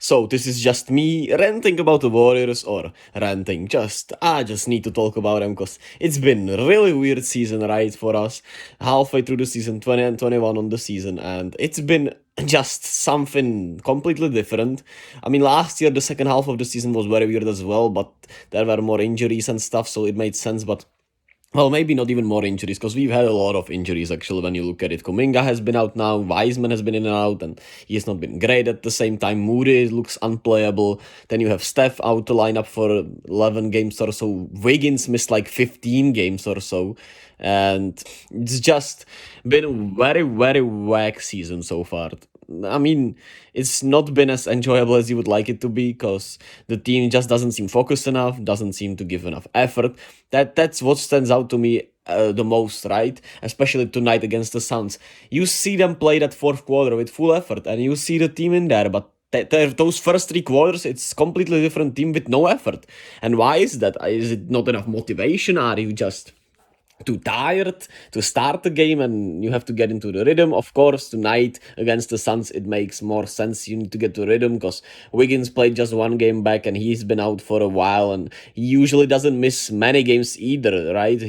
So this is just me ranting about the Warriors, or ranting, I just need to talk about them because it's been a really weird season, right, for us. Halfway through the season, 20 and 21 on the season, and it's been just something completely different. I mean, last year, the second half of the season was very weird as well, but there were more injuries and stuff, so it made sense, but well, maybe not even more injuries, because we've had a lot of injuries actually when you look at it. Kuminga has been out now, Wiseman has been in and out, and he has not been great at the same time. Moody looks unplayable. Then you have Steph out to line up for 11 games or so. Wiggins missed like 15 games or so. And it's just been a very, very whack season so far. I mean, it's not been as enjoyable as you would like it to be because the team just doesn't seem focused enough, doesn't seem to give enough effort. That's what stands out to me the most, right? Especially tonight against the Suns. You see them play that fourth quarter with full effort, and you see the team in there, but those first 3 quarters, it's completely different team with no effort. And why is that? Is it not enough motivation? Are you just too tired to start the game and you have to get into the rhythm? Of course, tonight against the Suns, it makes more sense. You need to get to rhythm because Wiggins played just 1 game back and he's been out for a while, and he usually doesn't miss many games either, right?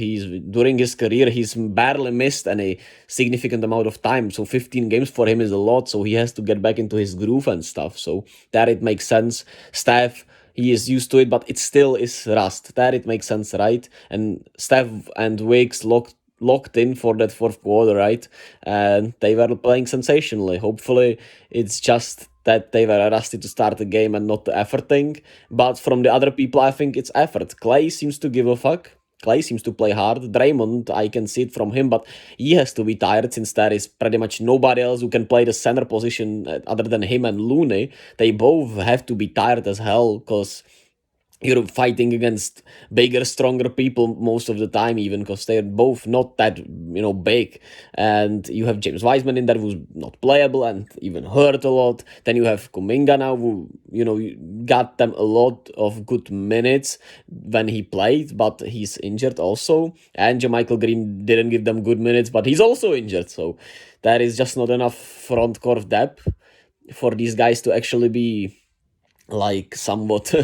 During his career, he's barely missed any significant amount of time. So 15 games for him is a lot. So he has to get back into his groove and stuff. So that it makes sense. Steph, he is used to it, but it still is rust. That it makes sense, right? And Steph and Wiggs locked in for that fourth quarter, right? And they were playing sensationally. Hopefully, it's just that they were rusty to start the game and not the effort thing. But from the other people, I think it's effort. Klay seems to give a fuck. Klay seems to play hard. Draymond, I can see it from him, but he has to be tired since there is pretty much nobody else who can play the center position other than him and Looney. They both have to be tired as hell because you're fighting against bigger, stronger people most of the time, even because they're both not that, big. And you have James Wiseman in there who's not playable and even hurt a lot. Then you have Kuminga now, who, got them a lot of good minutes when he played, but he's injured also. And Jermichael Green didn't give them good minutes, but he's also injured. So there is just not enough front court depth for these guys to actually be like somewhat,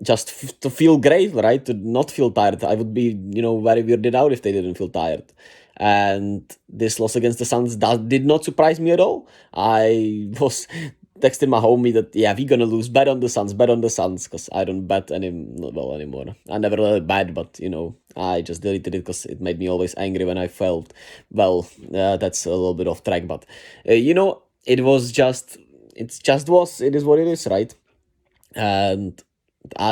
just to feel great, right? To not feel tired. I would be, very weirded out if they didn't feel tired. And this loss against the Suns did not surprise me at all. I was texting my homie that, yeah, we're gonna lose. Bet on the Suns, because I don't bet anymore. I never really bet, but, I just deleted it because it made me always angry when I felt, that's a little bit off track. But, it was just, it is what it is, right? And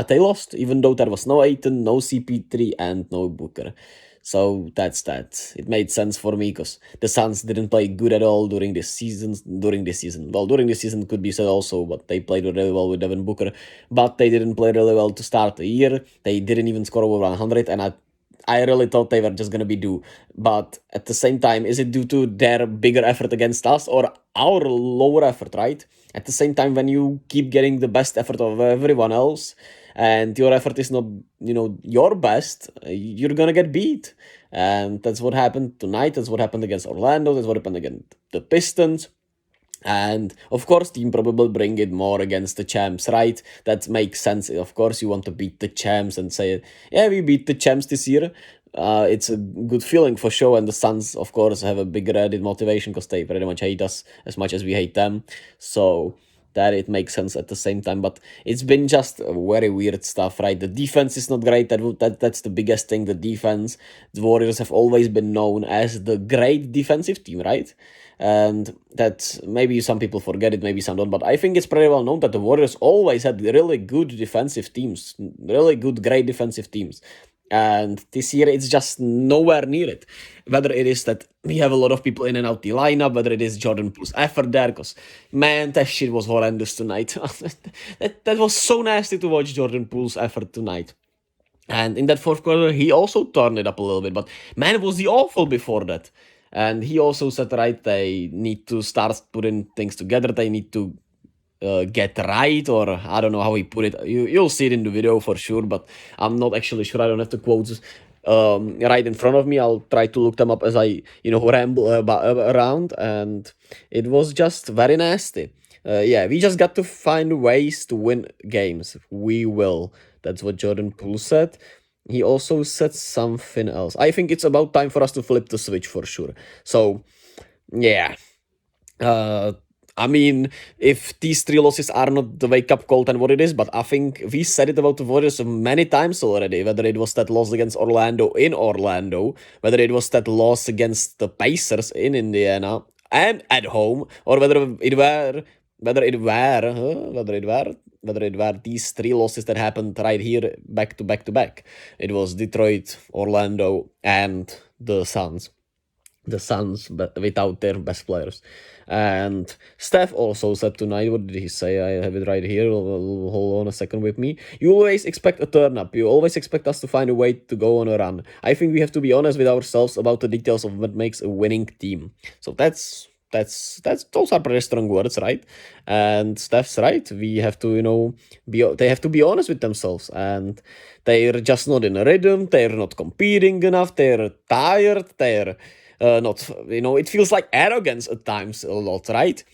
they lost, even though there was no Aiton, no CP3, and no Booker. So that's that. It made sense for me because the Suns didn't play good at all during this season. During this season could be said also, but they played really well with Devin Booker. But they didn't play really well to start the year. They didn't even score over 100, and I really thought they were just going to be due. But at the same time, is it due to their bigger effort against us or our lower effort, right? At the same time, when you keep getting the best effort of everyone else and your effort is not, your best, you're going to get beat. And that's what happened tonight. That's what happened against Orlando. That's what happened against the Pistons. And of course, team probably bring it more against the champs, right? That makes sense. Of course, you want to beat the champs and say, yeah, we beat the champs this year. It's a good feeling for sure. And the Suns, of course, have a bigger added motivation because they pretty much hate us as much as we hate them. So that it makes sense at the same time. But it's been just very weird stuff, right? The defense is not great. That's the biggest thing. The defense. The Warriors have always been known as the great defensive team, right? And that maybe some people forget it, maybe some don't, but I think it's pretty well known that the Warriors always had really good defensive teams, really good, great defensive teams. And this year, it's just nowhere near it. Whether it is that we have a lot of people in and out the lineup, whether it is Jordan Poole's effort there, because, man, that shit was horrendous tonight. that was so nasty to watch Jordan Poole's effort tonight. And in that fourth quarter, he also turned it up a little bit, but, man, was he awful before that. And he also said, right, they need to start putting things together. They need to get right, or I don't know how he put it. You'll see it in the video for sure, but I'm not actually sure. I don't have the quotes right in front of me. I'll try to look them up as I, ramble around. And it was just very nasty. Yeah, we just got to find ways to win games. We will. That's what Jordan Poole said. He also said something else. I think it's about time for us to flip the switch for sure. So, yeah. Uh, I mean, if these three losses are not the wake up call, then what it is, but I think we said it about the Warriors many times already, whether it was that loss against Orlando in Orlando, whether it was that loss against the Pacers in Indiana and at home, or whether it were these three losses that happened right here back to back to back. It was Detroit, Orlando, and the Suns. The Suns, but without their best players. And Steph also said tonight, what did he say? I have it right here. Hold on a second with me. You always expect a turn up. You always expect us to find a way to go on a run. I think we have to be honest with ourselves about the details of what makes a winning team. So that's those are pretty strong words, right? And Steph's right. We have to, they have to be honest with themselves, and they're just not in a rhythm. They're not competing enough. They're tired. They're not, it feels like arrogance at times a lot, right?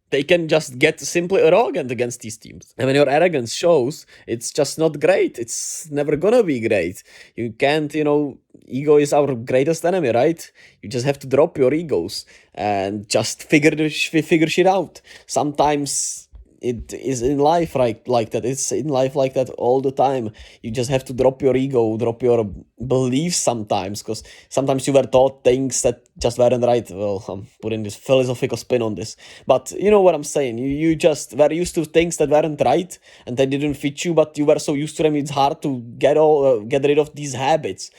They can just get simply arrogant against these teams. And when your arrogance shows, it's just not great. It's never gonna be great. You can't, ego is our greatest enemy, right? You just have to drop your egos and just figure shit out. Sometimes it is in life like that. It's in life like that all the time. You just have to drop your ego, drop your beliefs sometimes, because sometimes you were taught things that just weren't right. Well, I'm putting this philosophical spin on this, but you know what I'm saying. You just were used to things that weren't right and they didn't fit you, but you were so used to them. It's hard to get rid of these habits,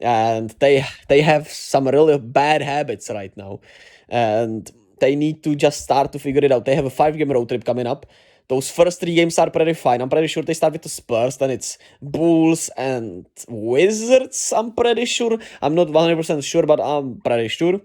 and they have some really bad habits right now, and they need to just start to figure it out. They have a 5-game road trip coming up. Those first 3 games are pretty fine. I'm pretty sure they start with the Spurs, then it's Bulls and Wizards, I'm pretty sure. I'm not 100% sure, but I'm pretty sure.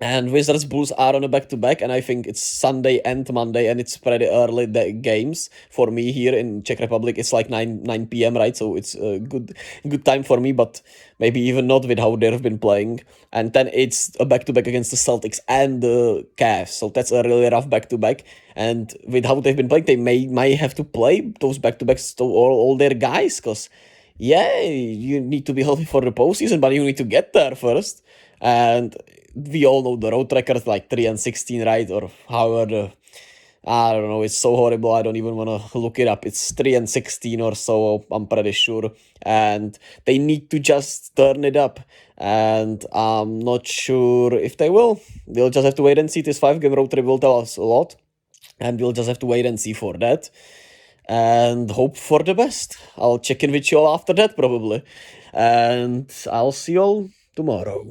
And Wizards Bulls are on a back to back, and I think it's Sunday and Monday, and it's pretty early games for me here in Czech Republic. It's like 9 p.m. right, so it's a good time for me, but maybe even not with how they've been playing. And then it's a back to back against the Celtics and the Cavs, so that's a really rough back to back. And with how they've been playing, they might have to play those back to backs to all their guys, because yeah, you need to be healthy for the postseason, but you need to get there first. And we all know the road record, like 3-16, right? Or however, I don't know. It's so horrible. I don't even want to look it up. It's 3-16 or so. I'm pretty sure, and they need to just turn it up. And I'm not sure if they will. They'll just have to wait and see. This 5-game road trip will tell us a lot, and we'll just have to wait and see for that, and hope for the best. I'll check in with you all after that probably, and I'll see you all tomorrow.